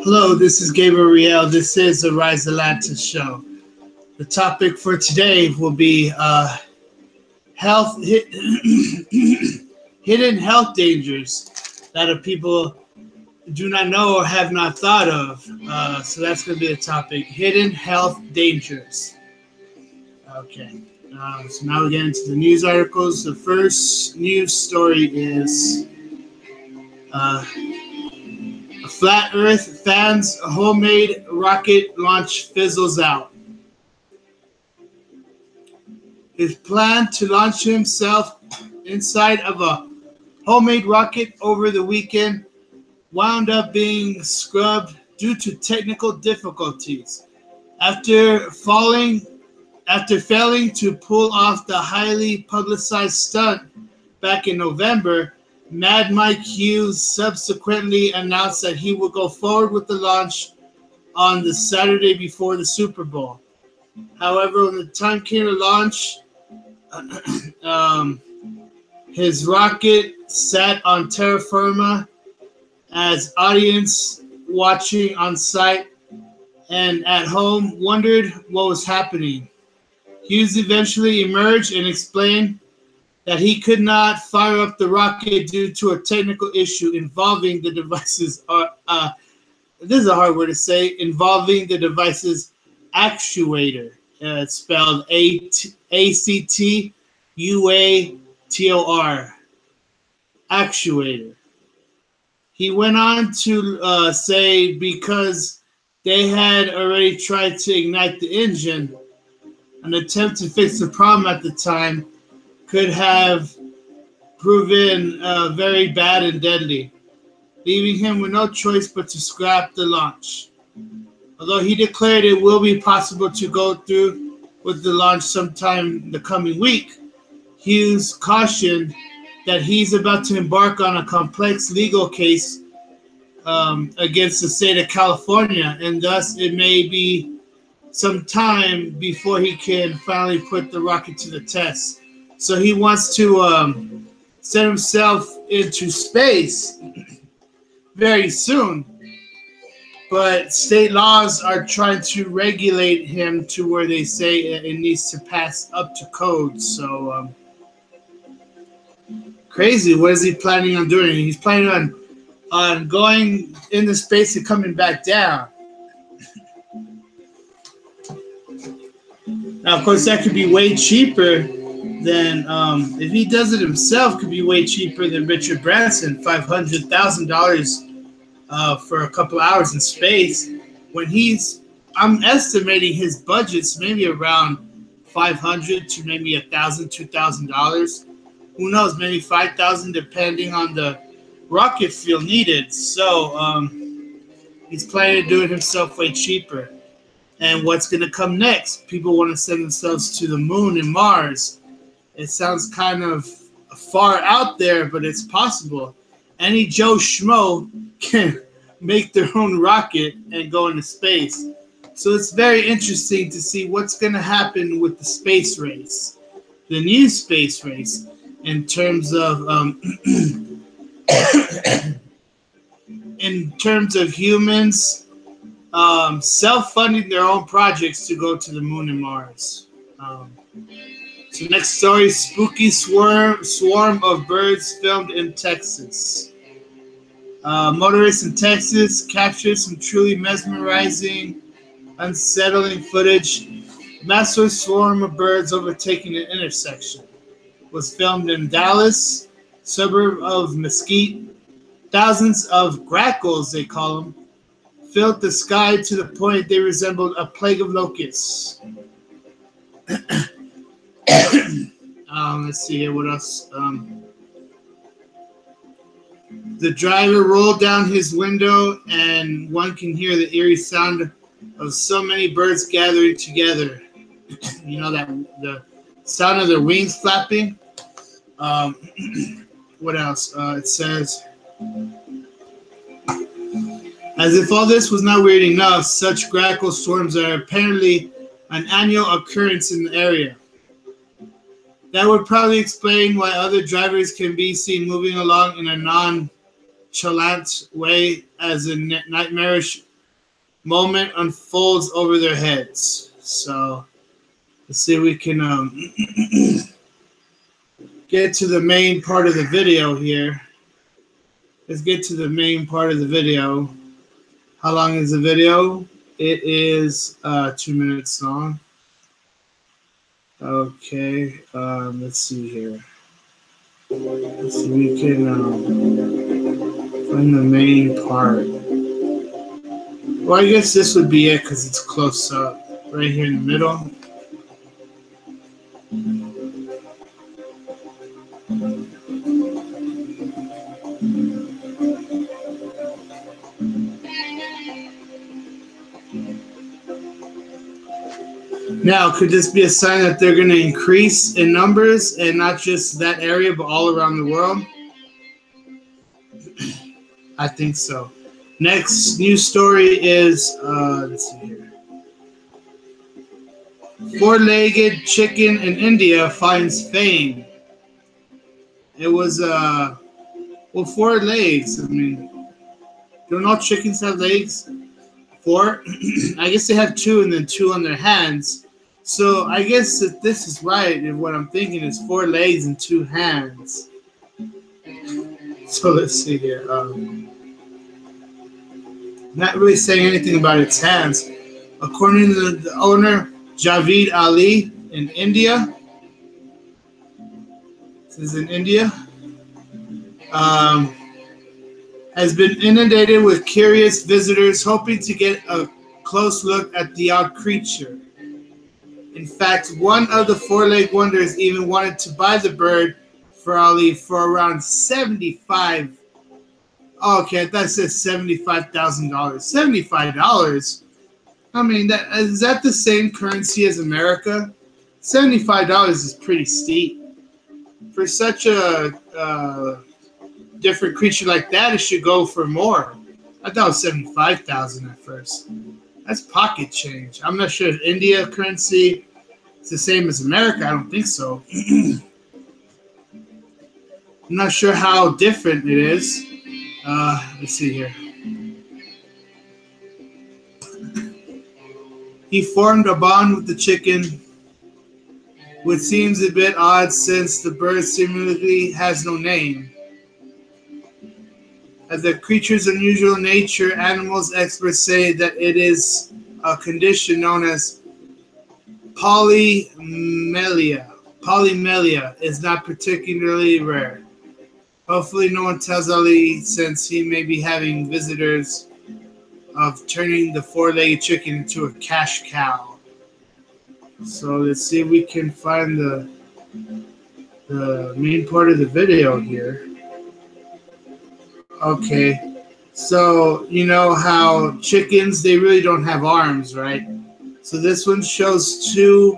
Hello, this is Gabriel. This is the Rise Atlantis show. The topic for today will be health hidden health dangers that people do not know or have not thought of. So that's going to be the topic: hidden health dangers. Okay. So now we get into the news articles. The first news story is a flat Earth fan's homemade rocket launch fizzles out. His plan to launch himself inside of a homemade rocket over the weekend wound up being scrubbed due to technical difficulties. After failing to pull off the highly publicized stunt back in November, Mad Mike Hues subsequently announced that he would go forward with the launch on the Saturday before the Super Bowl. However, when the time came to launch, his rocket sat on terra firma as audience watching on site and at home wondered what was happening. Hughes eventually emerged and explained that he could not fire up the rocket due to a technical issue involving the device's this is a hard word to say, involving the device's actuator. It's spelled ACTUATOR, actuator. He went on to say because they had already tried to ignite the engine, an attempt to fix the problem at the time could have proven very bad and deadly, leaving him with no choice but to scrap the launch. Although he declared it will be possible to go through with the launch sometime the coming week, Hughes cautioned that he's about to embark on a complex legal case against the state of California, and thus it may be some time before he can finally put the rocket to the test. So he wants to send himself into space very soon. But state laws are trying to regulate him to where they say it needs to pass up to code. So crazy. What is he planning on doing? He's planning on going into space and coming back down. Now, of course, that could be way cheaper than, if he does it himself, could be way cheaper than Richard Branson, $500,000 for a couple hours in space. When I'm estimating his budget's maybe around $500 to maybe $1,000, $2,000. Who knows? Maybe $5,000, depending on the rocket fuel needed. So he's planning to do it himself way cheaper. And what's going to come next? People want to send themselves to the moon and Mars. It sounds kind of far out there, but it's possible. Any Joe Schmo can make their own rocket and go into space. So it's very interesting to see what's going to happen with the space race, the new space race, in terms of humans self-funding their own projects to go to the moon and Mars. So next story, spooky swarm of birds filmed in Texas. Motorists in Texas captured some truly mesmerizing, unsettling footage. Massive swarm of birds overtaking an intersection. It was filmed in Dallas, suburb of Mesquite. Thousands of grackles, they call them, filled the sky to the point they resembled a plague of locusts. Let's see here, what else? The driver rolled down his window, and one can hear the eerie sound of so many birds gathering together. You know, that the sound of their wings flapping. What else? It says, as if all this was not weird enough, such grackle swarms are apparently an annual occurrence in the area. That would probably explain why other drivers can be seen moving along in a nonchalant way as a nightmarish moment unfolds over their heads. So let's see if we can get to the main part of the video here. Let's get to the main part of the video. How long is the video? It is 2 minutes long. Okay, let's see here. Let's see if we can find the main part. Well, I guess this would be it because it's close up, right here in the middle. Now, could this be a sign that they're going to increase in numbers and not just that area, but all around the world? I think so. Next news story is, let's see here. Four-legged chicken in India finds fame. It was, well, 4 legs. I mean, don't all chickens have legs? 4? I guess they have 2 and then 2 on their hands. So I guess if this is right, and what I'm thinking is 4 legs and 2 hands. So let's see here. Not really saying anything about its hands. According to the owner, Javed Ali, in India. This is in India. Has been inundated with curious visitors hoping to get a close look at the odd creature. In fact, one of the 4-legged wonders even wanted to buy the bird for Ali for around $75,000. Oh, okay, I thought it said $75,000. $75? I mean, is that the same currency as America? $75 is pretty steep. For such a different creature like that, it should go for more. I thought it was $75,000 at first. That's pocket change. I'm not sure if India currency is the same as America. I don't think so. I'm not sure how different it is. Let's see here. He formed a bond with the chicken, which seems a bit odd since the bird seemingly has no name. As the creature's unusual nature, animals experts say that it is a condition known as polymelia. Polymelia is not particularly rare. Hopefully no one tells Ali, since he may be having visitors, of turning the 4-legged chicken into a cash cow. So let's see if we can find the main part of the video here. Okay, so you know how chickens, they really don't have arms, right? So this one shows 2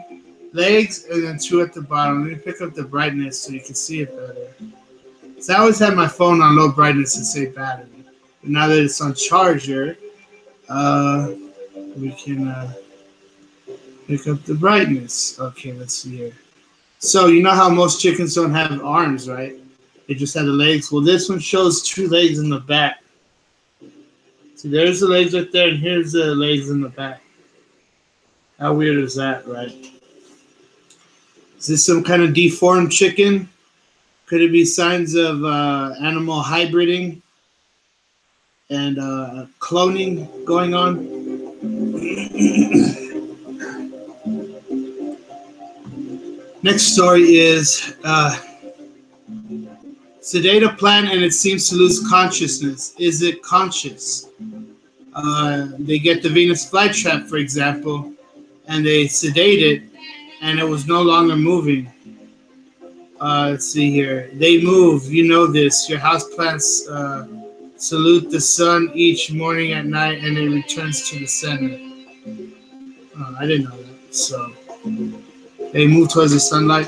legs and then 2 at the bottom. Let me pick up the brightness so you can see it better. So I always had my phone on low brightness to save battery. But now that it's on charger, we can pick up the brightness. Okay, let's see here. So you know how most chickens don't have arms, right? They just have the legs. Well, this one shows 2 legs in the back. See, there's the legs right there, and here's the legs in the back. How weird is that, right? Is this some kind of deformed chicken? Could it be signs of animal hybriding and cloning going on? Next story is sedate a plant and it seems to lose consciousness. Is it conscious? They get the Venus flytrap, for example, and they sedate it, and it was no longer moving. Let's see here. They move. You know this. Your houseplants salute the sun each morning at night, and it returns to the center. I didn't know that. So they move towards the sunlight.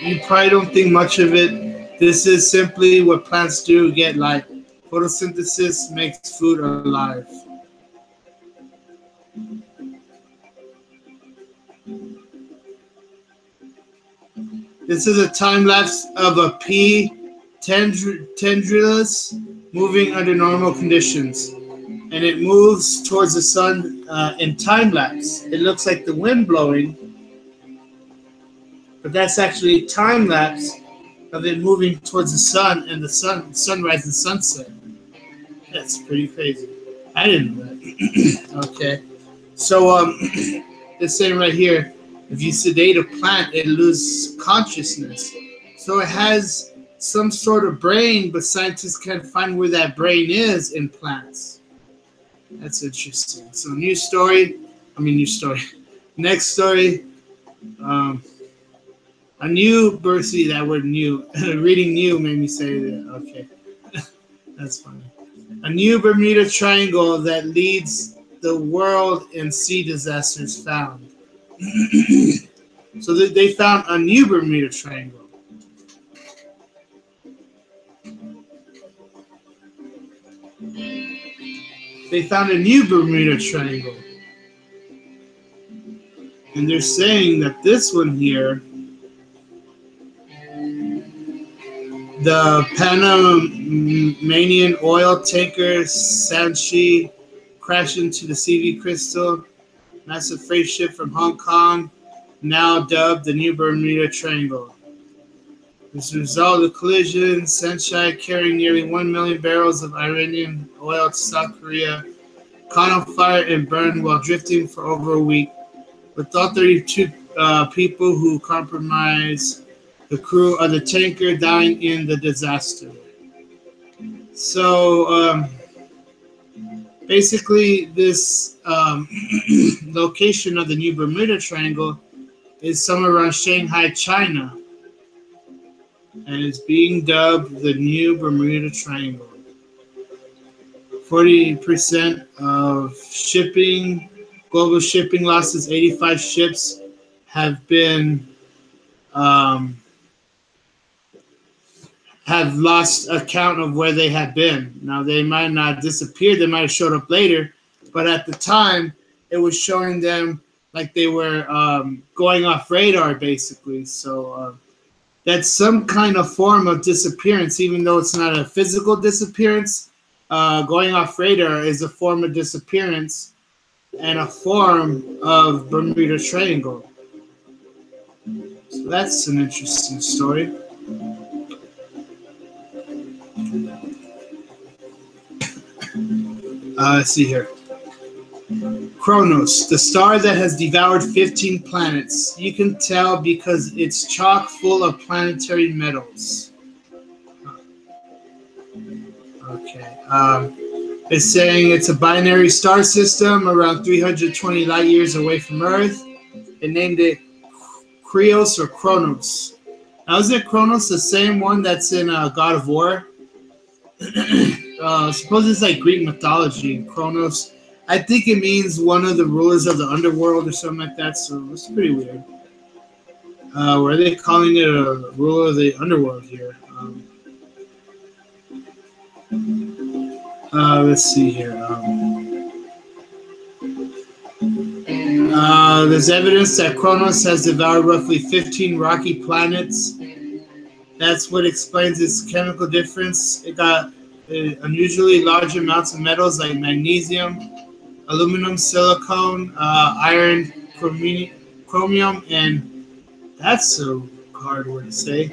You probably don't think much of it. This is simply what plants do, get light. Photosynthesis makes food alive. This is a time lapse of a pea tendrilus moving under normal conditions. And it moves towards the sun in time lapse. It looks like the wind blowing, but that's actually time lapse of it moving towards the sun and the sunrise and sunset. That's pretty crazy. I didn't know that. Okay. So it's saying right here, if you sedate a plant, it loses consciousness. So it has some sort of brain, but scientists can't find where that brain is in plants. That's interesting. So new story. Next story. A new see that word new. Reading new made me say that. Okay. That's funny. A new Bermuda Triangle that leads the world in sea disasters found. So they found a new Bermuda Triangle. They found a new Bermuda Triangle. And they're saying that this one here, the Panamanian oil tanker Sanchi crashed into the CV Crystal, massive freight ship from Hong Kong, now dubbed the New Bermuda Triangle. As a result of the collision, Sanchi, carrying nearly 1 million barrels of Iranian oil to South Korea, caught on fire and burned while drifting for over a week, with all 32 people who comprised the crew of the tanker dying in the disaster. So basically, this location of the New Bermuda Triangle is somewhere around Shanghai, China, and it's being dubbed the New Bermuda Triangle. 40% of global shipping losses, 85 ships have been have lost account of where they have been. Now, they might not disappear, they might have showed up later, but at the time, it was showing them like they were going off radar, basically. So that's some kind of form of disappearance, even though it's not a physical disappearance. Going off radar is a form of disappearance and a form of Bermuda Triangle. So that's an interesting story. Let's see here. Kronos, the star that has devoured 15 planets. You can tell because it's chock full of planetary metals. Okay. It's saying it's a binary star system around 320 light years away from Earth. They named it Krios or Kronos. Now, is it Kronos the same one that's in God of War? Suppose it's like Greek mythology. Kronos, I think it means one of the rulers of the underworld or something like that. So it's pretty weird. Why are they calling it a ruler of the underworld here? Let's see here. There's evidence that Kronos has devoured roughly 15 rocky planets. That's what explains its chemical difference. It got unusually large amounts of metals like magnesium, aluminum, silicon, iron, chromium, and that's a hard word to say,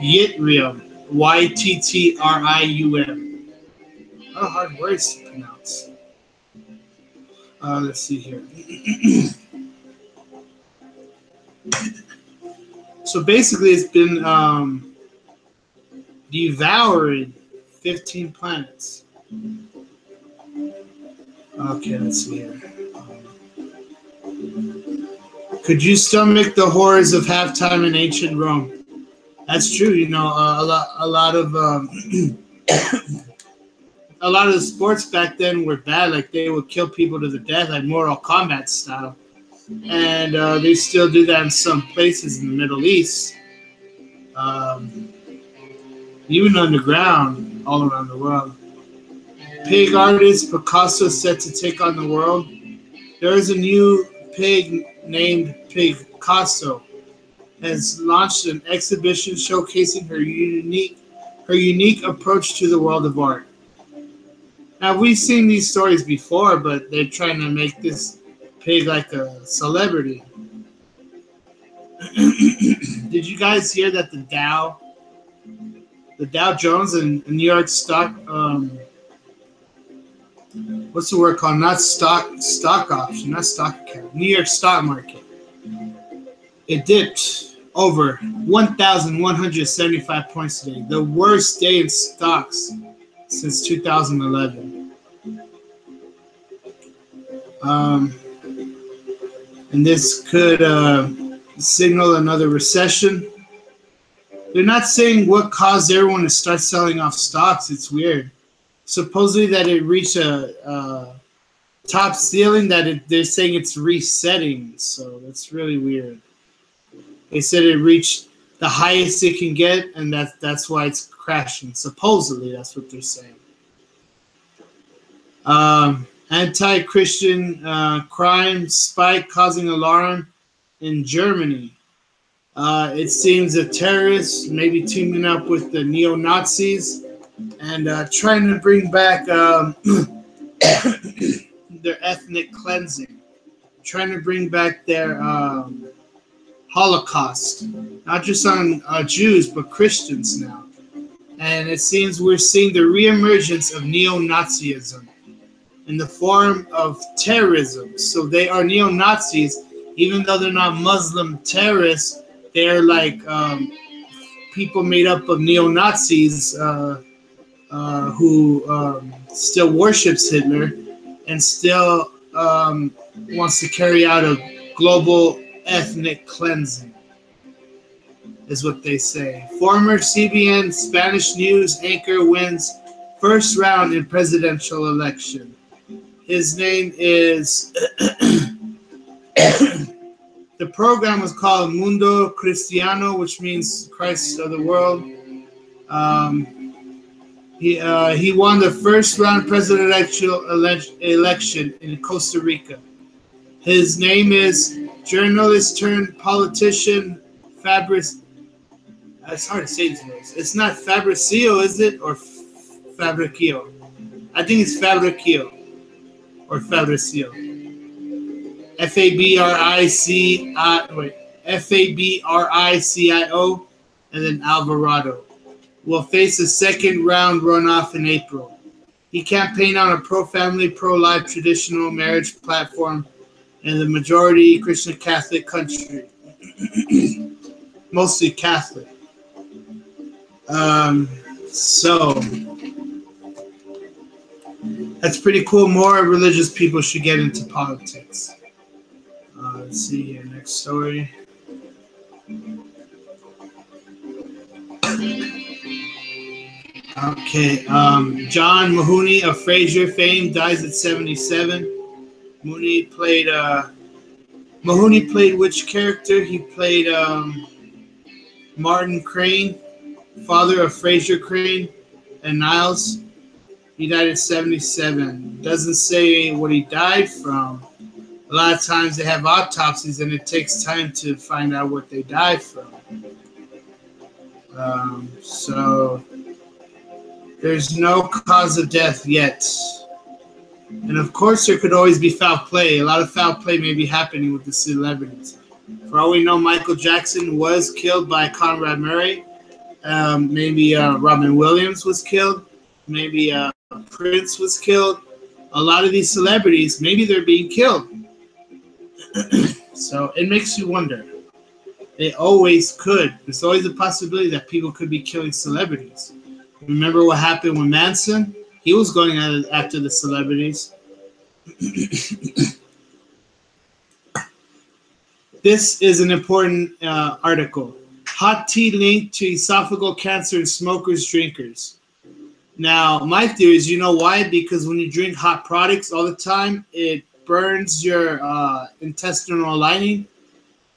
yttrium, Yttrium. A lot of hard words to pronounce. Let's see here. So basically, it's been devouring 15 planets. Okay, let's see here. Could you stomach the horrors of halftime in ancient Rome? That's true. You know, a lot of a lot of the sports back then were bad. Like they would kill people to the death, like Mortal Kombat style. And they still do that in some places in the Middle East. Even underground, all around the world. Pig artist Picasso set to take on the world. There is a new pig named Picasso. Has launched an exhibition showcasing her unique approach to the world of art. Now, we've seen these stories before, but they're trying to make this pig like a celebrity. Did you guys hear that the Dow Jones and New York stock, what's the word called? Not stock option, not stock account. New York stock market. It dipped over 1,175 points today. The worst day in stocks since 2011. And this could signal another recession. They're not saying what caused everyone to start selling off stocks. It's weird. Supposedly that it reached a top ceiling that they're saying it's resetting. So that's really weird. They said it reached the highest it can get, and that's why it's crashing. Supposedly, that's what they're saying. Anti-Christian crime spike causing alarm in Germany. It seems the terrorists maybe teaming up with the neo-Nazis and trying to bring back their ethnic cleansing, trying to bring back their Holocaust, not just on Jews, but Christians now. And it seems we're seeing the reemergence of neo-Nazism in the form of terrorism. So they are neo-Nazis, even though they're not Muslim terrorists. They're like people made up of neo-Nazis who still worships Hitler and still wants to carry out a global ethnic cleansing, is what they say. Former CBN Spanish News anchor wins first round in presidential election. His name is... The program was called Mundo Cristiano, which means Christ of the world. He won the first round presidential election in Costa Rica. His name is journalist turned politician Fabrice. It's hard to say these words. It's not Fabricio, is it? Or Fabricio? I think it's Fabricio or Fabricio. Fabricio, and then Alvarado will face a second round runoff in April. He campaigned on a pro-family, pro-life traditional marriage platform in the majority Christian Catholic country. Mostly Catholic. So that's pretty cool. More religious people should get into politics. Let's see here. Next story. Okay. John Mahooney of Frasier fame dies at 77. Mahooney played which character? He played Martin Crane, father of Frasier Crane and Niles. He died at 77. Doesn't say what he died from. A lot of times they have autopsies and it takes time to find out what they died from. So there's no cause of death yet. And of course there could always be foul play. A lot of foul play may be happening with the celebrities. For all we know, Michael Jackson was killed by Conrad Murray. Maybe Robin Williams was killed. Maybe Prince was killed. A lot of these celebrities, maybe they're being killed. So it makes you wonder. They always could. There's always a possibility that people could be killing celebrities. Remember what happened with Manson? He was going after the celebrities. This is an important article. Hot tea linked to esophageal cancer in smokers, drinkers. Now, my theory is, you know why? Because when you drink hot products all the time, it burns your intestinal lining,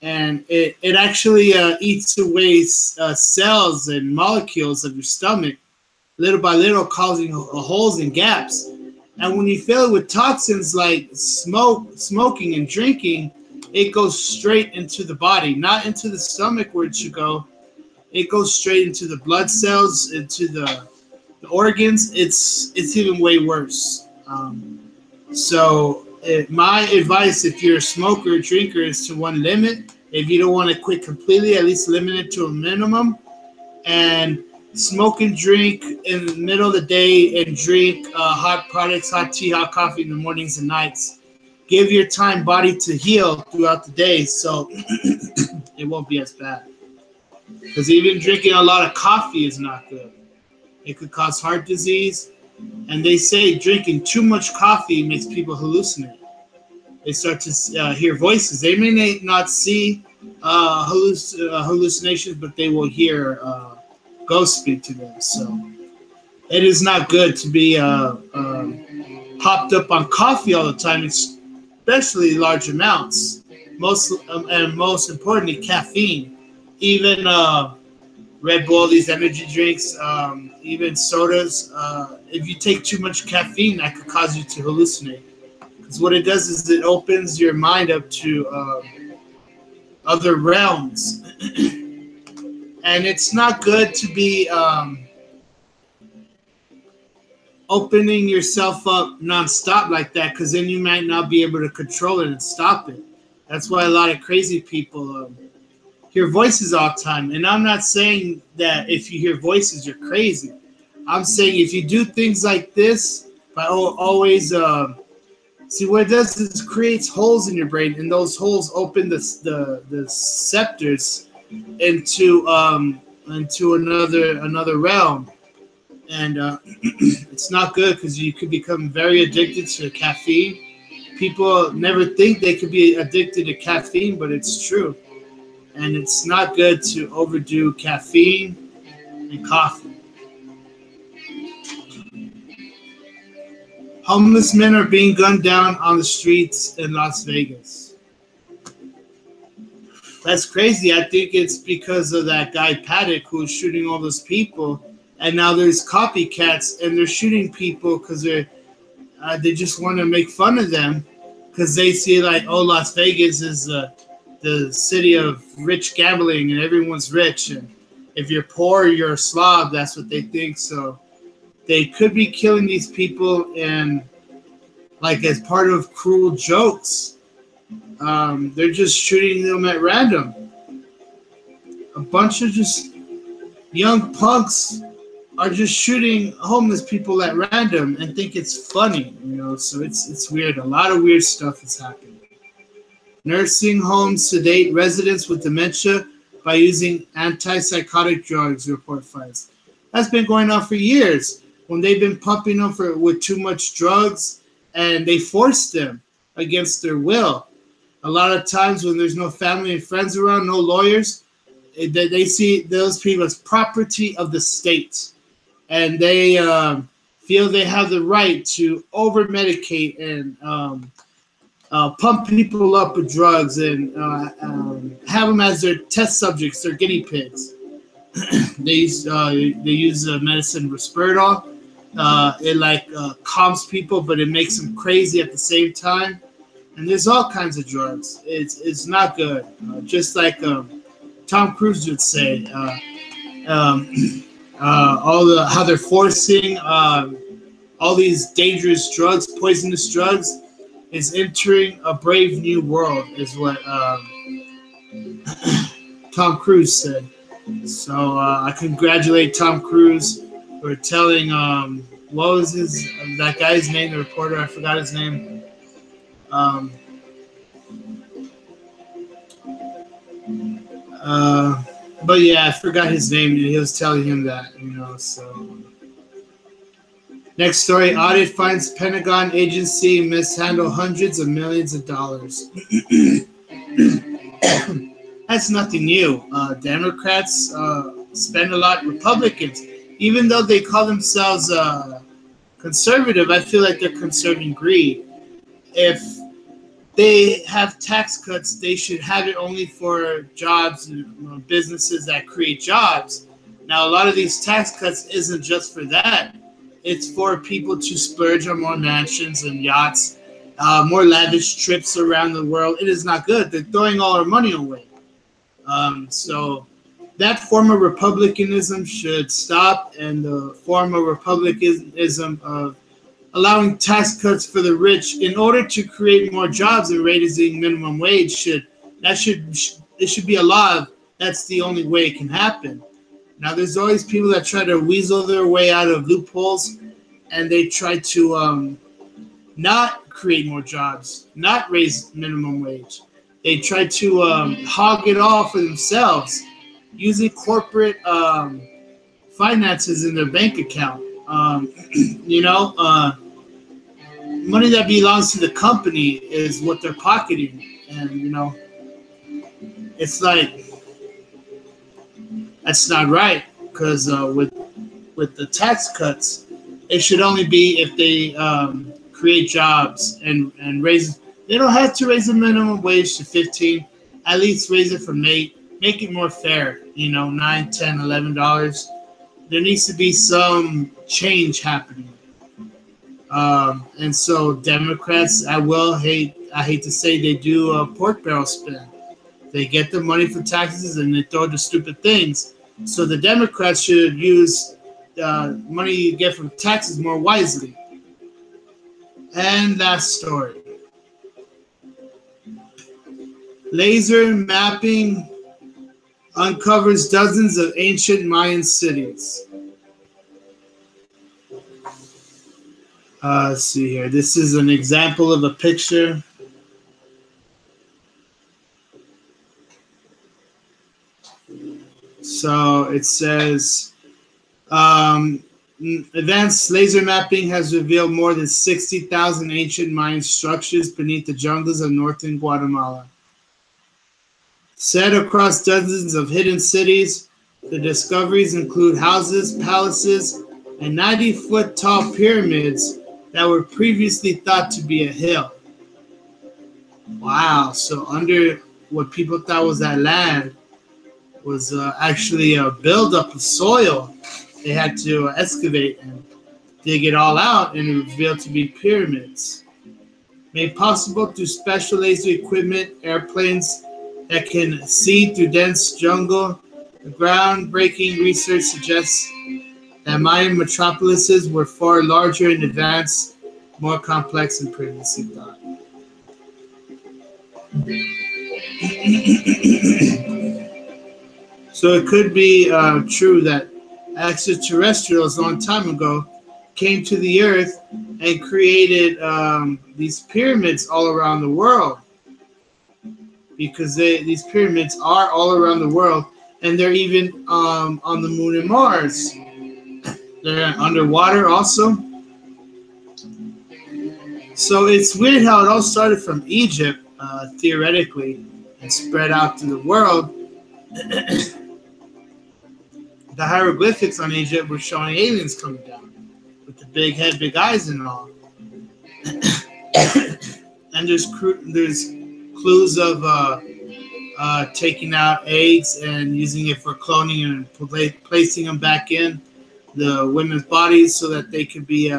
and it actually eats away cells and molecules of your stomach, little by little, causing holes and gaps. And when you fill it with toxins like smoking and drinking, it goes straight into the body, not into the stomach where it should go. It goes straight into the blood cells, into the The organs, it's even way worse. My advice, if you're a smoker or drinker, is to one, limit. If you don't want to quit completely, at least limit it to a minimum. And smoke and drink in the middle of the day, and drink hot products, hot tea, hot coffee in the mornings and nights. Give your body to heal throughout the day, so it won't be as bad. Because even drinking a lot of coffee is not good. It could cause heart disease. And they say drinking too much coffee makes people hallucinate. They start to hear voices. They may not see hallucinations, but they will hear ghosts speak to them. So it is not good to be hopped up on coffee all the time, especially large amounts. Most importantly, caffeine. Even Red Bull, these energy drinks, even sodas. If you take too much caffeine, that could cause you to hallucinate. Because what it does is it opens your mind up to other realms. And it's not good to be opening yourself up nonstop like that, because then you might not be able to control it and stop it. That's why a lot of crazy people hear voices all the time. And I'm not saying that if you hear voices, you're crazy. I'm saying if you do things like this, by always see what it does is it creates holes in your brain, and those holes open the receptors into another realm, and it's not good because you could become very addicted to caffeine. People never think they could be addicted to caffeine, but it's true. And it's not good to overdo caffeine and coffee. Homeless men are being gunned down on the streets in Las Vegas. That's crazy. I think it's because of that guy Paddock who's shooting all those people, and now there's copycats and they're shooting people because they just want to make fun of them, because they see like, oh, Las Vegas is the city of rich gambling and everyone's rich, and if you're poor, you're a slob. That's what they think. So they could be killing these people, and like as part of cruel jokes, they're just shooting them at random. A bunch of just young punks are just shooting homeless people at random and think it's funny, so it's weird. A lot of weird stuff is happening. Nursing homes sedate residents with dementia by using antipsychotic drugs, report finds. That's been going on for years, when they've been pumping them with too much drugs, and they force them against their will. A lot of times when there's no family and friends around, no lawyers, they see those people as property of the state, and they feel they have the right to over-medicate and pump people up with drugs, and have them as their test subjects, their guinea pigs. They use medicine Risperidol. It calms people, but it makes them crazy at the same time. And there's all kinds of drugs. It's not good. Just like Tom Cruise would say, how they're forcing all these dangerous drugs, poisonous drugs, is entering a brave new world, is what Tom Cruise said. So I congratulate Tom Cruise for telling, what was that guy's name, the reporter? I forgot his name. But yeah, I forgot his name. He was telling him that, so. Next story, audit finds Pentagon agency mishandle hundreds of millions of dollars. That's nothing new. Democrats spend a lot. Republicans, even though they call themselves conservative, I feel like they're conserving greed. If they have tax cuts, they should have it only for jobs and businesses that create jobs. Now, a lot of these tax cuts isn't just for that. It's for people to splurge on more mansions and yachts, more lavish trips around the world. It is not good. They're throwing all our money away. So that form of republicanism should stop, and the form of republicanism of allowing tax cuts for the rich in order to create more jobs and raising minimum wage it should be a law. That's the only way it can happen. Now, there's always people that try to weasel their way out of loopholes, and they try to not create more jobs, not raise minimum wage. They try to hog it all for themselves, using corporate finances in their bank account. You know, money that belongs to the company is what they're pocketing, and it's like that's not right because with the tax cuts, it should only be if they create jobs and raise. They don't have to raise the minimum wage to 15. At least raise it from 8. Make it more fair. $9, $10, $11. There needs to be some change happening. And so Democrats, I hate to say, they do a pork barrel spin. They get the money for taxes and they throw the stupid things. So the Democrats should use money you get from taxes more wisely. And last story. Laser mapping uncovers dozens of ancient Mayan cities. Let's see here. This is an example of a picture. So it says, advanced laser mapping has revealed more than 60,000 ancient Mayan structures beneath the jungles of northern Guatemala. Set across dozens of hidden cities, the discoveries include houses, palaces, and 90-foot tall pyramids that were previously thought to be a hill. Wow, so under what people thought was that land was actually a buildup of soil. They had to excavate and dig it all out, and it revealed to be pyramids. Made possible through special laser equipment, airplanes that can see through dense jungle, the groundbreaking research suggests that Mayan metropolises were far larger in advance, more complex than previously thought. So it could be true that extraterrestrials a long time ago came to the Earth and created these pyramids all around the world, because these pyramids are all around the world, and they're even on the moon and Mars. They're underwater also. So it's weird how it all started from Egypt, theoretically, and spread out to the world. The hieroglyphics on Egypt were showing aliens coming down with the big head, big eyes, and all. And there's clues of taking out eggs and using it for cloning and placing them back in the women's bodies so that they could be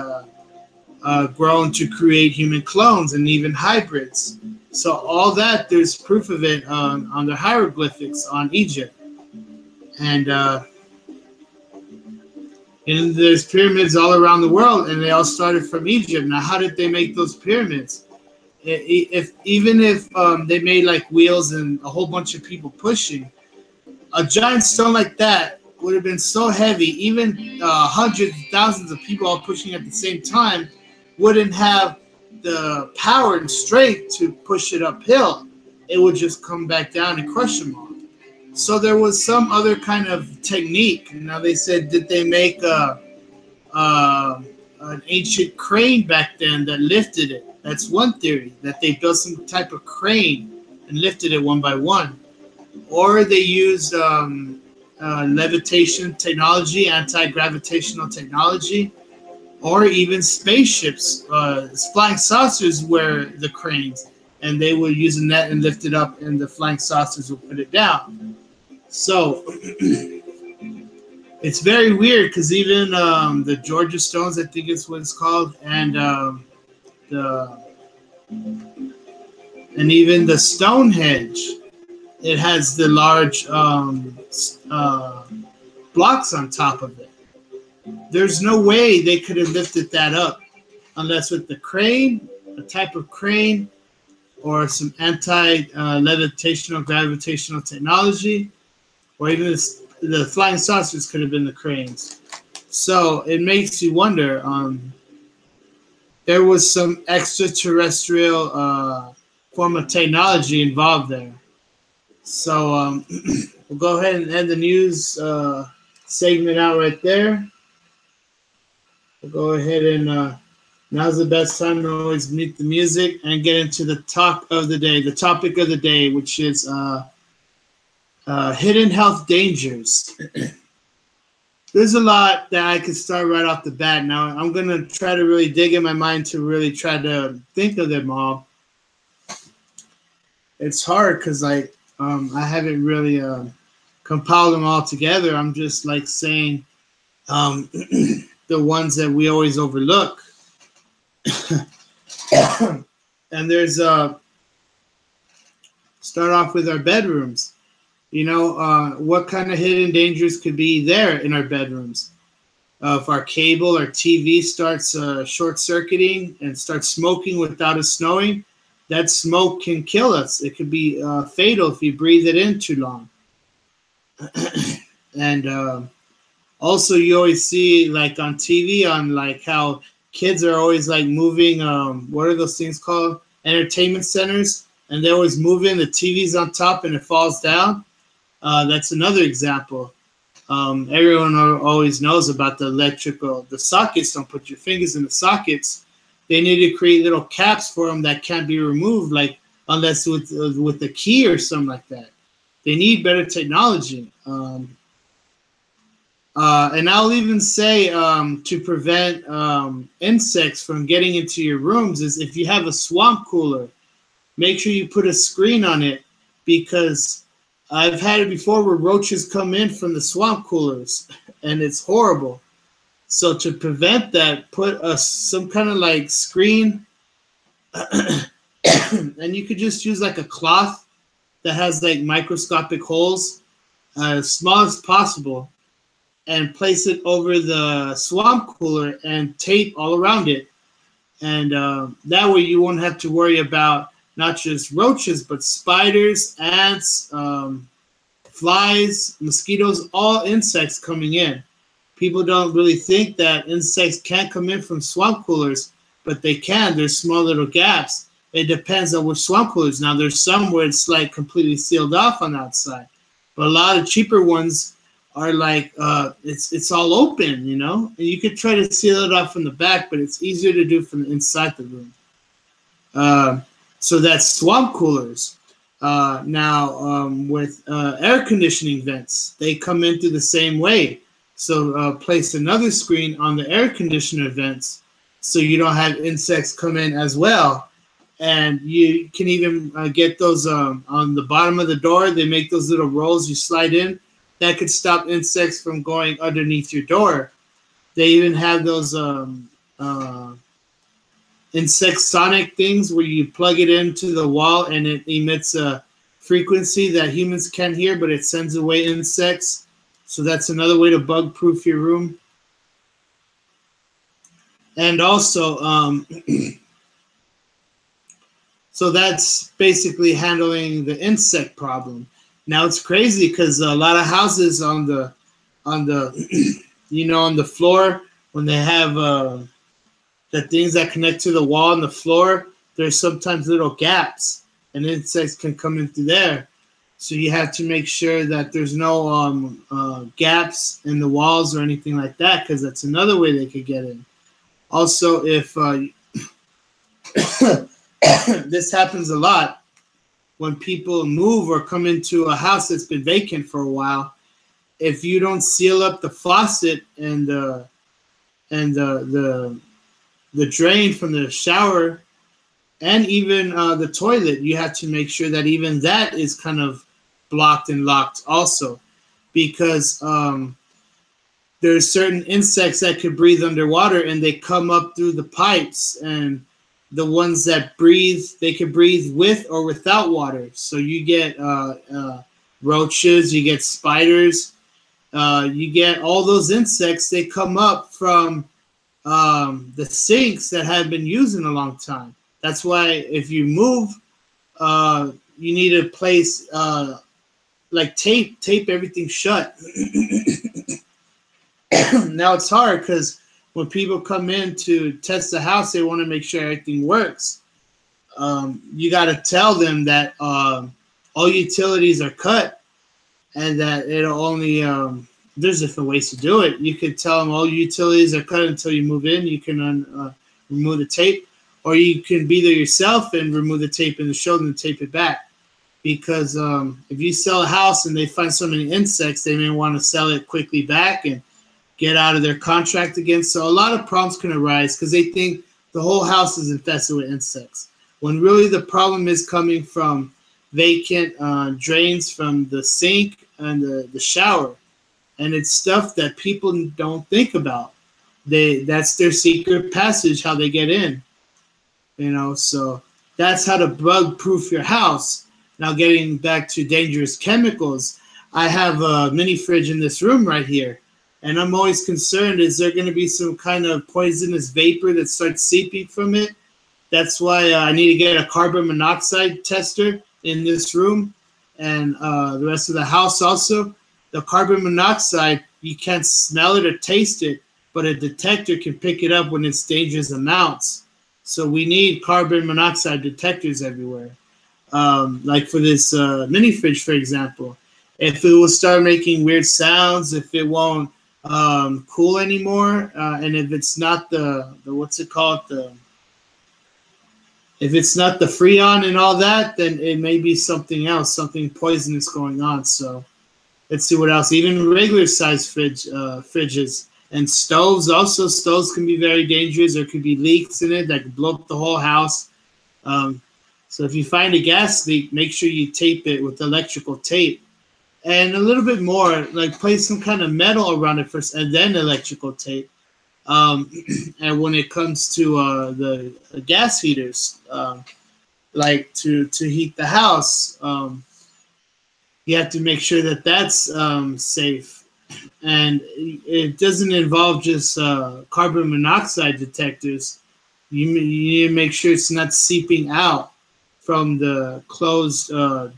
grown to create human clones and even hybrids. So all that, there's proof of it on the hieroglyphics on Egypt. And there's pyramids all around the world, and they all started from Egypt. Now, how did they make those pyramids? Even if they made like wheels and a whole bunch of people pushing, a giant stone like that would have been so heavy, even hundreds, thousands of people all pushing at the same time wouldn't have the power and strength to push it uphill. It would just come back down and crush them all. So there was some other kind of technique. Now they said, did they make an ancient crane back then that lifted it? That's one theory, that they built some type of crane and lifted it one by one. Or they used levitation technology, anti-gravitational technology, or even spaceships. Flying saucers were the cranes, and they would use a net and lift it up, and the flying saucers would put it down. So it's very weird, because even the Georgia Stones, I think is what it's called, and even the Stonehenge, it has the large uh, blocks on top of it. There's no way they could have lifted that up unless with the crane, a type of crane, or some anti-levitational gravitational technology, or even the flying saucers could have been the cranes. So it makes you wonder. There was some extraterrestrial form of technology involved there. So we'll go ahead and end the news segment out right there. We'll go ahead and now's the best time to always mute the music and get into the talk of the day. The topic of the day, which is hidden health dangers. There's a lot that I could start right off the bat. Now, I'm going to try to really dig in my mind to really try to think of them all. It's hard because I haven't really compiled them all together. I'm just like saying the ones that we always overlook. And there's start off with our bedrooms. You know, what kind of hidden dangers could be there in our bedrooms? If our cable or TV starts short-circuiting and starts smoking without us knowing, that smoke can kill us. It could be fatal if you breathe it in too long. And also, you always see, like on TV, on like how kids are always like moving, what are those things called? Entertainment centers. And they're always moving, the TV's on top and it falls down. That's another example. Everyone always knows about the sockets. Don't put your fingers in the sockets. They need to create little caps for them that can't be removed, like unless with a key or something like that. They need better technology. And I'll even say to prevent insects from getting into your rooms is if you have a swamp cooler, make sure you put a screen on it, because I've had it before where roaches come in from the swamp coolers, and it's horrible. So to prevent that, put some kind of like screen, and you could just use like a cloth that has like microscopic holes, as small as possible, and place it over the swamp cooler and tape all around it. And that way you won't have to worry about not just roaches, but spiders, ants, flies, mosquitoes, all insects coming in. People don't really think that insects can't come in from swamp coolers, but they can. There's small little gaps. It depends on which swamp coolers. Now, there's some where it's like completely sealed off on the outside, but a lot of cheaper ones are like it's all open, you know. And you could try to seal it off from the back, but it's easier to do from inside the room. So that's swamp coolers. Now, with air conditioning vents, they come in through the same way. So place another screen on the air conditioner vents so you don't have insects come in as well. And you can even get those on the bottom of the door. They make those little rolls you slide in. That could stop insects from going underneath your door. They even have those insect sonic things where you plug it into the wall and it emits a frequency that humans can't hear, but it sends away insects. So that's another way to bug proof your room. And also, so that's basically handling the insect problem. Now it's crazy because a lot of houses on the you know, on the floor, when they have the things that connect to the wall and the floor, there's sometimes little gaps, and insects can come in through there. So you have to make sure that there's no gaps in the walls or anything like that, because that's another way they could get in. Also, if this happens a lot when people move or come into a house that's been vacant for a while, if you don't seal up the faucet and the drain from the shower and even the toilet, you have to make sure that even that is kind of blocked and locked also, because there's certain insects that could breathe underwater and they come up through the pipes, and the ones that breathe, they can breathe with or without water. So you get roaches, you get spiders, you get all those insects. They come up from the sinks that have been used in a long time. That's why if you move, you need to place like tape everything shut. Now it's hard because when people come in to test the house, they want to make sure everything works. You got to tell them that all utilities are cut, and that it'll only there's different ways to do it. You could tell them all utilities are cut until you move in. You can remove the tape, or you can be there yourself and remove the tape and show them to tape it back. Because if you sell a house and they find so many insects, they may want to sell it quickly back and get out of their contract again. So a lot of problems can arise because they think the whole house is infested with insects, when really the problem is coming from vacant drains from the sink and the shower. And it's stuff that people don't think about. That's their secret passage, how they get in. So that's how to bug-proof your house. Now, getting back to dangerous chemicals, I have a mini fridge in this room right here. And I'm always concerned, is there going to be some kind of poisonous vapor that starts seeping from it? That's why I need to get a carbon monoxide tester in this room and the rest of the house also. The carbon monoxide, you can't smell it or taste it, but a detector can pick it up when it's dangerous amounts. So we need carbon monoxide detectors everywhere. Like for this mini fridge, for example. If it will start making weird sounds, if it won't cool anymore, and if it's not the what's it called, if it's not the Freon and all that, then it may be something else, something poisonous going on. So let's see what else. Even regular size fridges and stoves. Also, stoves can be very dangerous. There could be leaks in it that could blow up the whole house. So if you find a gas leak, make sure you tape it with electrical tape. And a little bit more, like place some kind of metal around it first and then electrical tape. And when it comes to the gas heaters, like to heat the house, you have to make sure that that's safe. And it doesn't involve just carbon monoxide detectors. You need to make sure it's not seeping out from the closed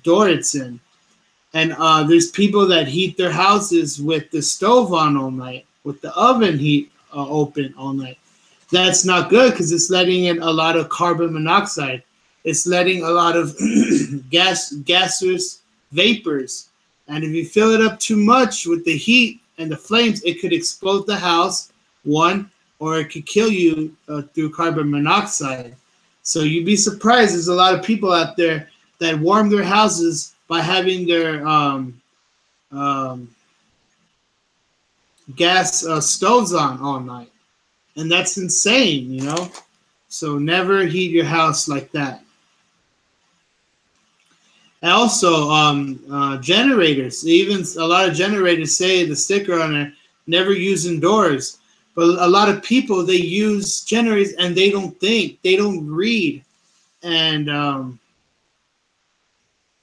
door it's in. And there's people that heat their houses with the stove on all night, with the oven heat open all night. That's not good because it's letting in a lot of carbon monoxide. It's letting a lot of gaseous vapors. And if you fill it up too much with the heat and the flames, it could explode the house, one, or it could kill you through carbon monoxide. So you'd be surprised. There's a lot of people out there that warm their houses by having their gas stoves on all night. And that's insane, So never heat your house like that. And also, generators. Even a lot of generators say the sticker on it, never use indoors. But a lot of people, they use generators and they don't think. They don't read. And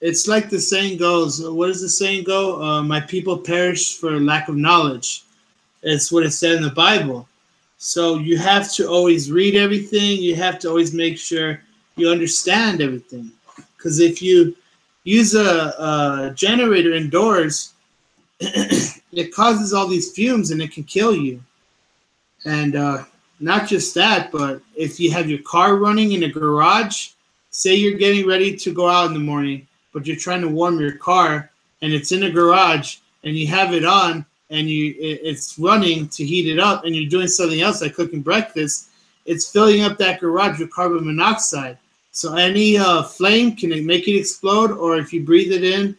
it's like the saying goes, what does the saying go? My people perish for lack of knowledge. It's what it said in the Bible. So you have to always read everything. You have to always make sure you understand everything. Because if you use a generator indoors, it causes all these fumes and it can kill you. And not just that, but if you have your car running in a garage, say you're getting ready to go out in the morning, but you're trying to warm your car and it's in a garage and you have it on and it's running to heat it up and you're doing something else like cooking breakfast, it's filling up that garage with carbon monoxide. So any flame can make it explode, or if you breathe it in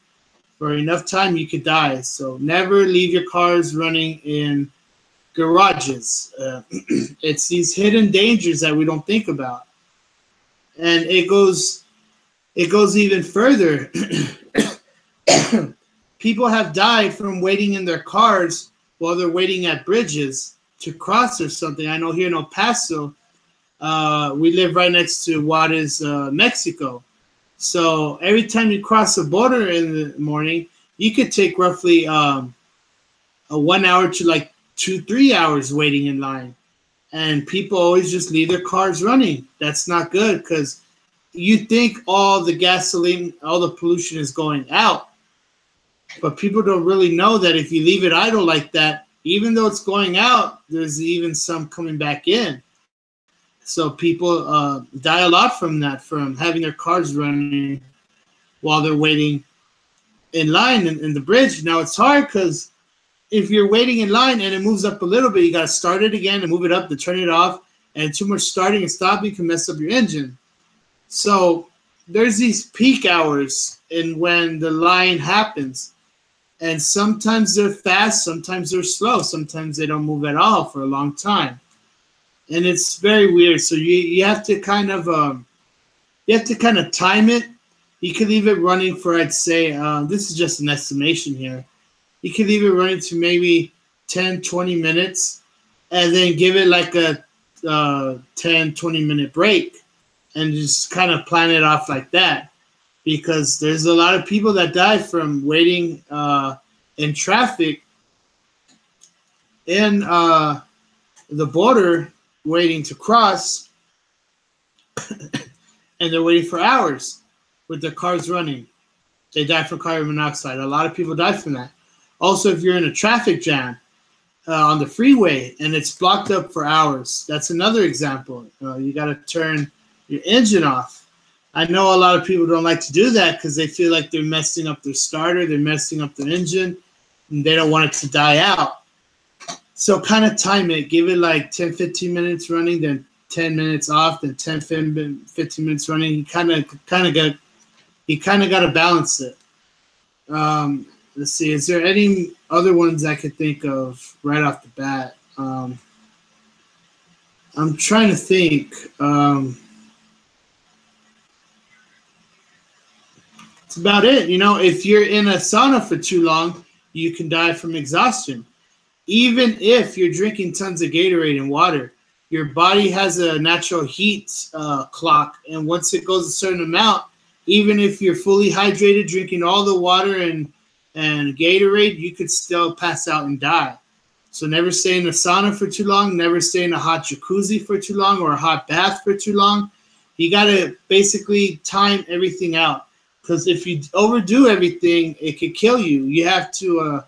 for enough time, you could die. So never leave your cars running in garages. It's these hidden dangers that we don't think about. And it goes even further. People have died from waiting in their cars while they're waiting at bridges to cross or something. I know here in El Paso, we live right next to what is Mexico. So every time you cross the border in the morning, you could take roughly a 1 hour to like 2-3 hours waiting in line. And people always just leave their cars running. That's not good, because you think all the gasoline, all the pollution is going out. But people don't really know that if you leave it idle like that, even though it's going out, there's even some coming back in. So people die a lot from that, from having their cars running while they're waiting in line in the bridge. Now, it's hard because if you're waiting in line and it moves up a little bit, you got to start it again and move it up to turn it off. And too much starting and stopping can mess up your engine. So there's these peak hours in when the line happens. And sometimes they're fast, sometimes they're slow, sometimes they don't move at all for a long time. And it's very weird. So you have to kind of time it. You can leave it running for, I'd say, this is just an estimation here. You can leave it running to maybe 10, 20 minutes, and then give it like a 10, 20-minute break, and just kind of plan it off like that. Because there's a lot of people that die from waiting in traffic in the border, waiting to cross, and they're waiting for hours with their cars running. They die from carbon monoxide. A lot of people die from that. Also, if you're in a traffic jam on the freeway and it's blocked up for hours, that's another example. You got to turn your engine off. I know a lot of people don't like to do that because they feel like they're messing up their starter, they're messing up their engine, and they don't want it to die out. So kind of time it. Give it like 10, 15 minutes running, then 10 minutes off, then 10, 15 minutes running. You kind of got to balance it. Let's see. Is there any other ones I could think of right off the bat? I'm trying to think. That's about it. You know, if you're in a sauna for too long, you can die from exhaustion. Even if you're drinking tons of Gatorade and water, your body has a natural heat clock, and once it goes a certain amount, even if you're fully hydrated, drinking all the water and Gatorade, you could still pass out and die. So never stay in a sauna for too long, never stay in a hot jacuzzi for too long or a hot bath for too long. You got to basically time everything out, because if you overdo everything, it could kill you. You have to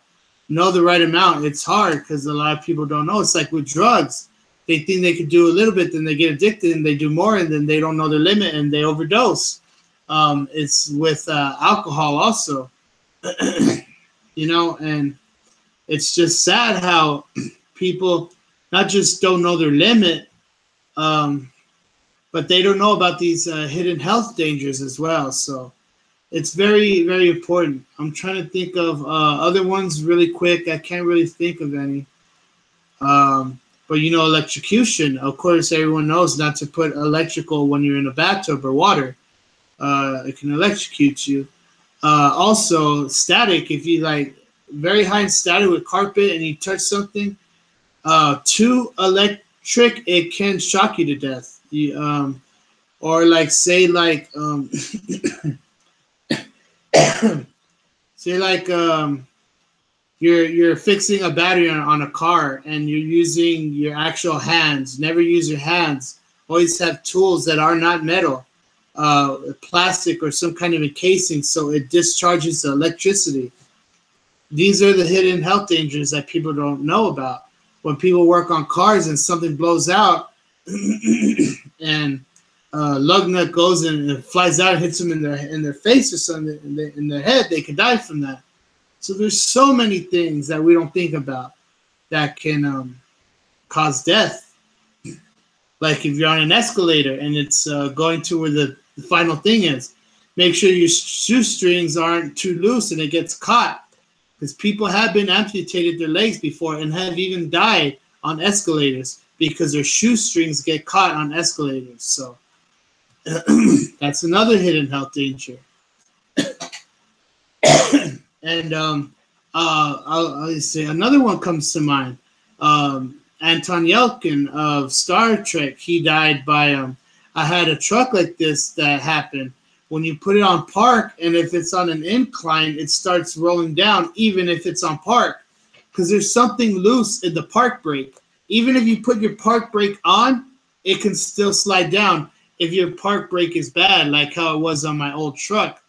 know the right amount. It's hard because a lot of people don't know. It's like with drugs. They think they could do a little bit, then they get addicted, and they do more, and then they don't know their limit, and they overdose. It's with alcohol also, you know, and it's just sad how people not just don't know their limit, but they don't know about these hidden health dangers as well. So it's very, very important. I'm trying to think of other ones really quick. I can't really think of any. But, you know, electrocution. Of course, everyone knows not to put electrical when you're in a bathtub or water. It can electrocute you. Also, static. If you like very high in static with carpet and you touch something too electric, it can shock you to death. Or like say like say like you're fixing a battery on a car and you're using your actual hands. Never use your hands. Always have tools that are not metal, plastic or some kind of encasing, so it discharges the electricity. These are the hidden health dangers that people don't know about. When people work on cars and something blows out and lug nut goes and it flies out and hits them in their face or something, in their head, they could die from that. So there's so many things that we don't think about that can cause death. Like if you're on an escalator and it's going to where the final thing is, make sure your shoestrings aren't too loose and it gets caught. Because people have been amputated their legs before and have even died on escalators because their shoestrings get caught on escalators. So that's another hidden health danger. And I'll say another one comes to mind. Anton Yelkin of Star Trek, he died by I had a truck like this that happened When you put it on park, and if it's on an incline, it starts rolling down, even if it's on park, because there's something loose in the park brake. Even if you put your park brake on, it can still slide down if your park brake is bad, like how it was on my old truck.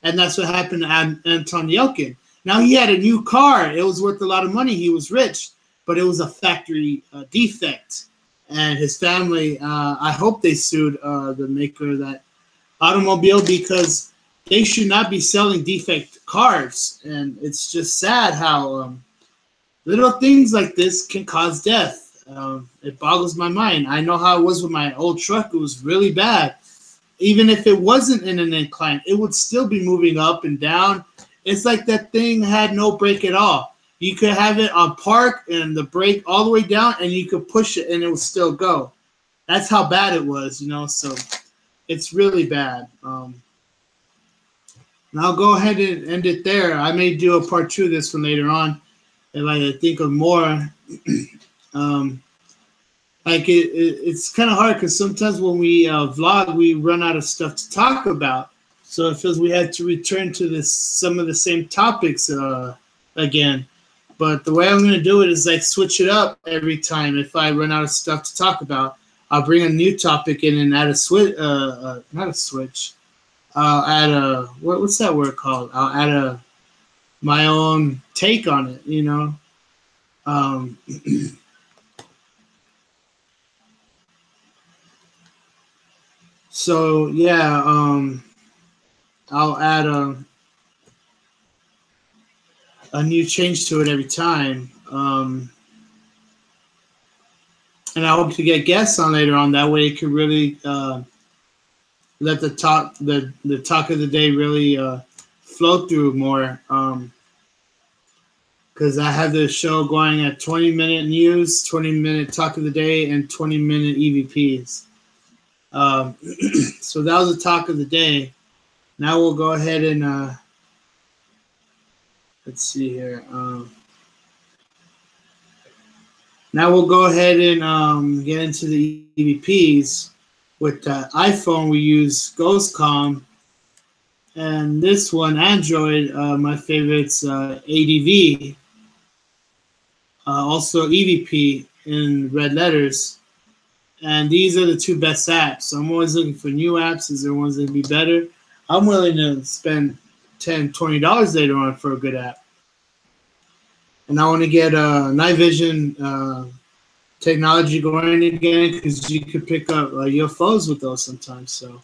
And that's what happened to Anton Yelkin. Now, he had a new car. It was worth a lot of money. He was rich, but it was a factory defect. And his family, I hope they sued the maker of that automobile, because they should not be selling defect cars. And it's just sad how little things like this can cause death. It boggles my mind. I know how it was with my old truck. It was really bad. Even if it wasn't in an incline, it would still be moving up and down. It's like that thing had no brake at all. You could have it on park and the brake all the way down, and you could push it and it would still go. That's how bad it was, you know. So it's really bad. And I'll go ahead and end it there. I may do a part 2 of this one later on if I think of more. It's kind of hard because sometimes when we vlog, we run out of stuff to talk about. So it feels we had to return to some of the same topics again. But the way I'm going to do it is like switch it up every time. If I run out of stuff to talk about, I'll bring a new topic in and add a switch. Not a switch. I'll add a what's that word called? I'll add my own take on it. You know. So yeah, I'll add a new change to it every time, and I hope to get guests on later on. That way, it could really let the talk of the day really flow through more. Because I have the show going at 20-minute news, 20-minute talk of the day, and 20-minute EVPs. So that was the talk of the day. Now we'll go ahead and let's see here. Now we'll go ahead and get into the EVPs. With the iPhone, we use GhostCom, and this one, Android, my favorite's ADV, also EVP in red letters. And these are the two best apps. So I'm always looking for new apps. Is there ones that would be better? I'm willing to spend $10, $20 later on for a good app. And I want to get night vision technology going again, because you could pick up U.f.os with those sometimes. So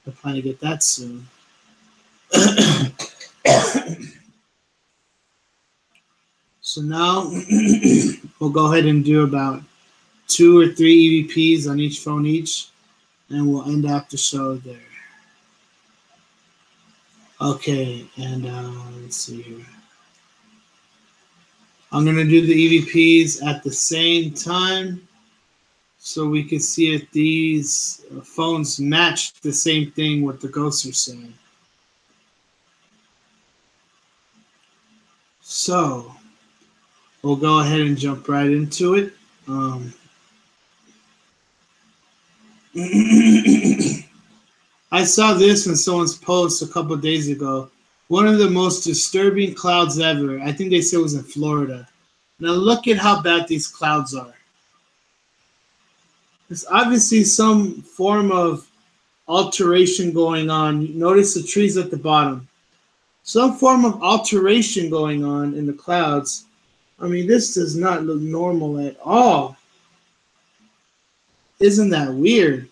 I plan to get that soon. So now we'll go ahead and do about 2 or 3 EVPs on each phone each, and we'll end up the show there. Okay, and let's see here. I'm going to do the EVPs at the same time so we can see if these phones match the same thing what the ghosts are saying. So we'll go ahead and jump right into it. I saw this in someone's post a couple of days ago. One of the most disturbing clouds ever. I think they said it was in Florida. Now look at how bad these clouds are. There's obviously some form of alteration going on. Notice the trees at the bottom. Some form of alteration going on in the clouds. I mean, this does not look normal at all. Isn't that weird?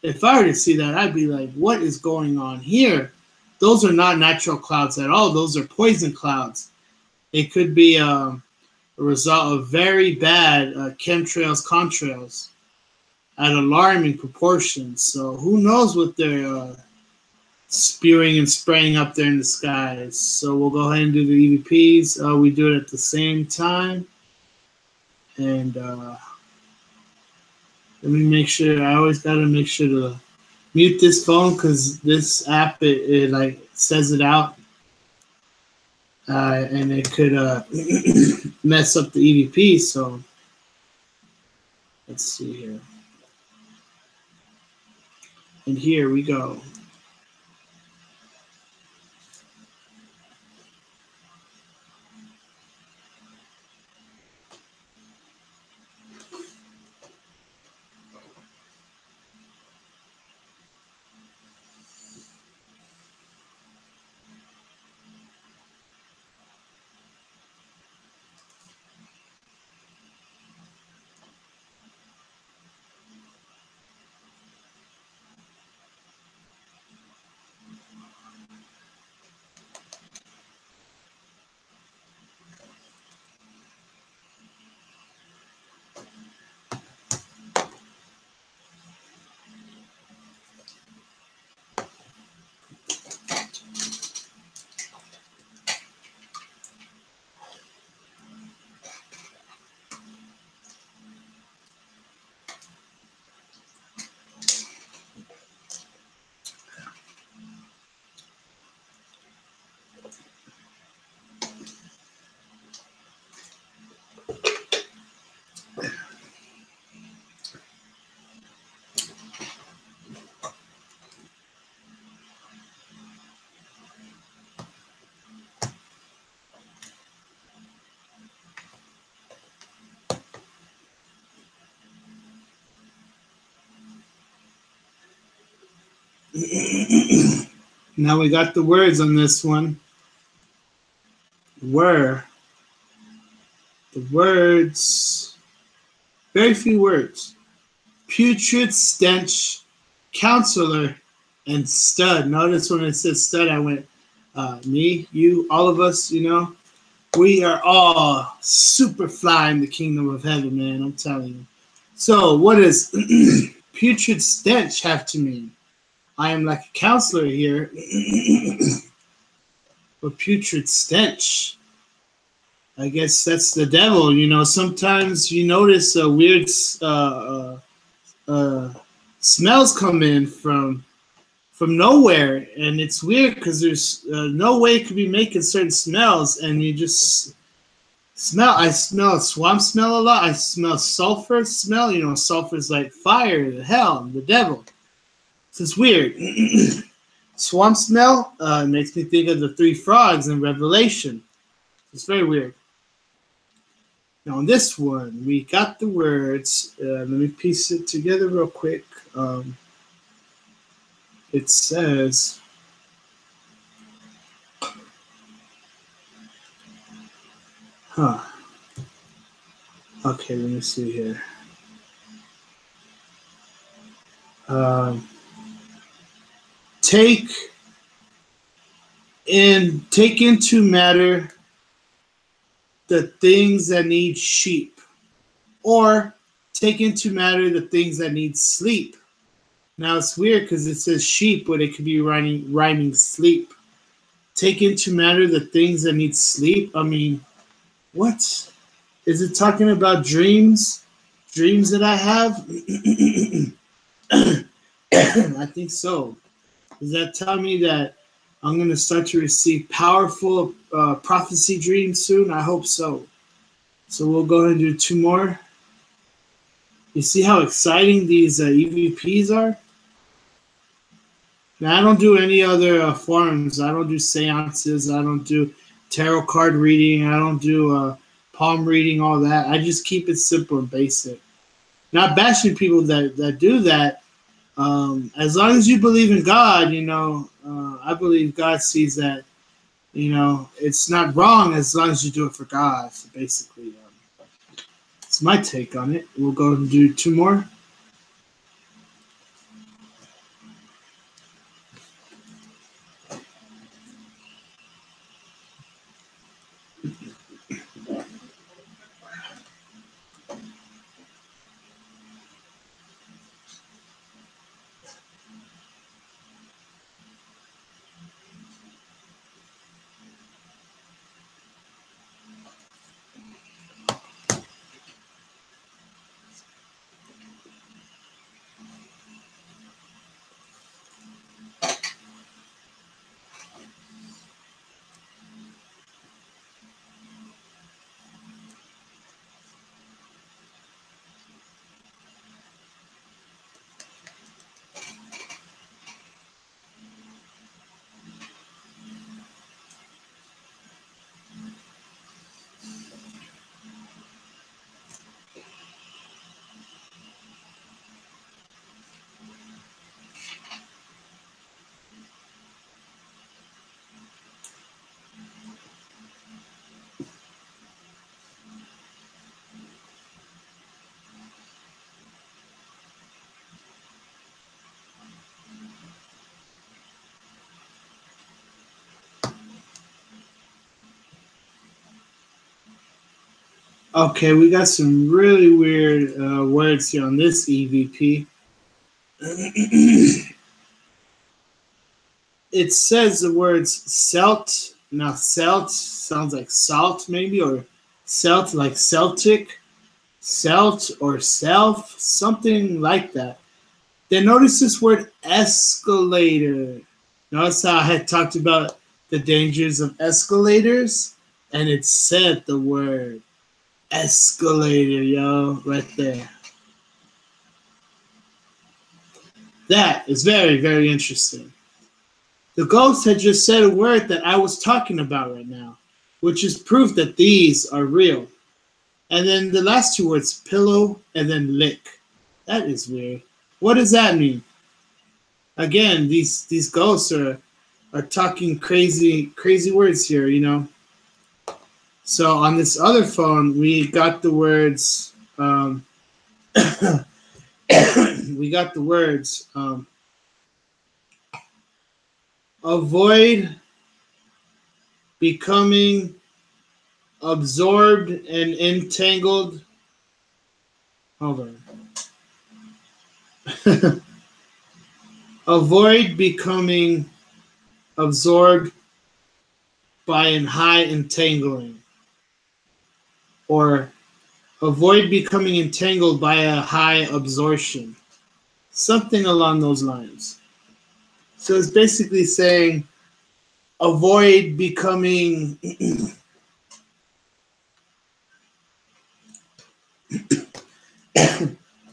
If I were to see that, I'd be like, what is going on here? Those are not natural clouds at all. Those are poison clouds. It could be a result of very bad chemtrails, contrails at alarming proportions. So who knows what they're spewing and spraying up there in the skies. So we'll go ahead and do the EVPs. We do it at the same time. And let me make sure. I always got to make sure to mute this phone because this app, it like says it out. And it could mess up the EVP. So let's see here. And here we go. Now we got the words on this one. Were. The words. Very few words. Putrid, stench, counselor, and stud. Notice when it says stud, I went, me, you, all of us, you know. We are all super fly in the kingdom of heaven, man. I'm telling you. So, what does putrid stench have to mean? I am like a counselor here. But putrid stench, I guess that's the devil. You know, sometimes you notice weird smells come in from nowhere, and it's weird because there's no way it could be making certain smells, and you just smell. I smell swamp smell a lot. I smell sulfur smell. You know, sulfur is like fire, the hell, the devil. So it's weird. Swamp smell makes me think of the three frogs in Revelation. It's very weird. Now on this one, we got the words. Let me piece it together real quick. It says, okay, let me see here. Take into matter the things that need sheep, or take into matter the things that need sleep. Now it's weird because it says sheep, but it could be rhyming sleep. Take into matter the things that need sleep. I mean, what? Is it talking about dreams? Dreams that I have? I think so. Does that tell me that I'm going to start to receive powerful prophecy dreams soon? I hope so. So we'll go ahead and do two more. You see how exciting these EVPs are? Now, I don't do any other forms. I don't do seances. I don't do tarot card reading. I don't do palm reading, all that. I just keep it simple and basic. Not bashing people that do that. As long as you believe in God, you know, I believe God sees that, you know, it's not wrong as long as you do it for God. So basically, it's my take on it. We'll go and do two more. Okay, we got some really weird words here on this EVP. It says the words Celt. Now, Celt sounds like salt, maybe, or Celt like Celtic, Celt or self, something like that. Then notice this word escalator. Notice how I had talked about the dangers of escalators, and it said the word escalator, yo, right there. That is very, very interesting. The ghost had just said a word that I was talking about right now, which is proof that these are real. And then the last two words, pillow and then lick. That is weird. What does that mean? again, these ghosts are talking crazy words here, you know. So on this other phone, we got the words. We got the words. Avoid becoming absorbed and entangled. Hold on. Avoid becoming absorbed by an high entangling, or avoid becoming entangled by a high absorption. Something along those lines. So it's basically saying avoid becoming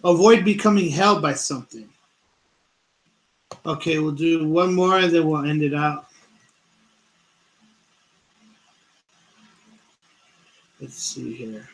avoid becoming held by something. Okay, we'll do one more and then we'll end it out. Let's see here.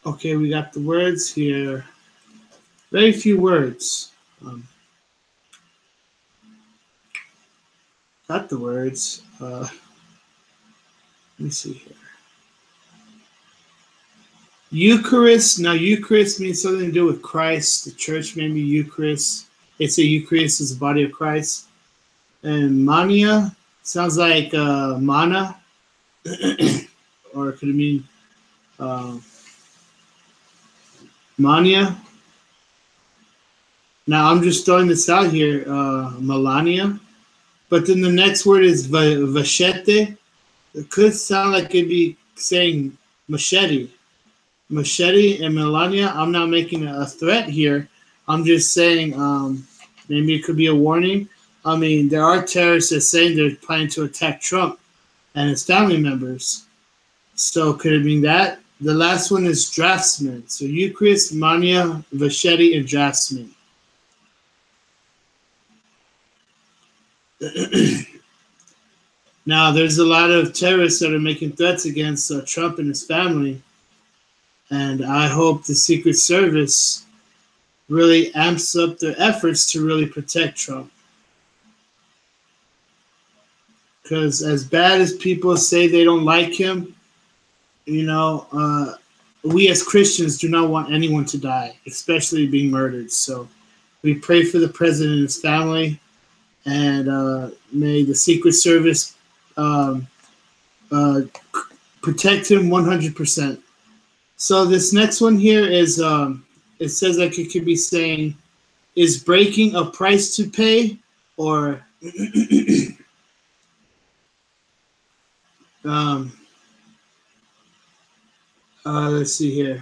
Okay, we got the words here. Very few words. Got the words. Let me see here. Eucharist. Now, Eucharist means something to do with Christ. The church, maybe Eucharist. They say Eucharist is the body of Christ. And mania sounds like mana, or could it mean mania? Now, I'm just throwing this out here, Melania. But then the next word is vechete. It could sound like it'd be saying machete. Machete and Melania. I'm not making a threat here. I'm just saying maybe it could be a warning. I mean, there are terrorists that saying they're planning to attack Trump and his family members. So could it mean that? The last one is drasmon. So Eucharist, mania, vechete, and drasmon. Now, there's a lot of terrorists that are making threats against Trump and his family. And I hope the Secret Service really amps up their efforts to really protect Trump. Because as bad as people say they don't like him, you know, we as Christians do not want anyone to die, especially being murdered. So we pray for the president and his family, and may the Secret Service protect him 100%. So this next one here is, it says like it could be saying, is breaking a price to pay, or let's see here.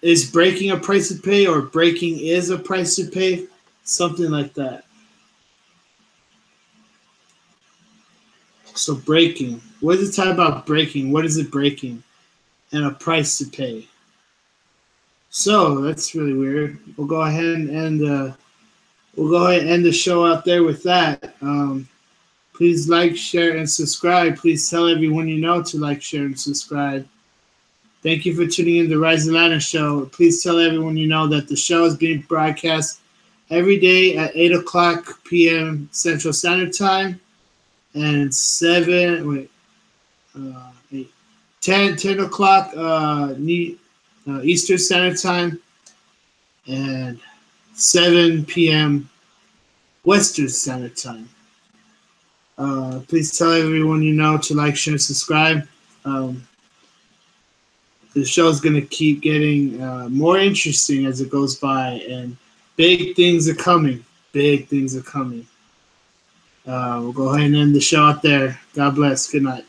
Is breaking a price to pay, or breaking is a price to pay? Something like that. So breaking. What does it talk about breaking? What is it breaking? And a price to pay. So that's really weird. We'll go ahead and end the show out there with that. Please like, share, and subscribe. Please tell everyone you know to like, share, and subscribe. Thank you for tuning in to the Rise Atlanta show. Please tell everyone you know that the show is being broadcast every day at 8 o'clock p.m. Central Standard Time and 10 o'clock Eastern Standard Time and 7 p.m. Western Standard Time. Please tell everyone you know to like, share, and subscribe. The show's going to keep getting more interesting as it goes by, and big things are coming. Big things are coming. We'll go ahead and end the show out there. God bless. Good night.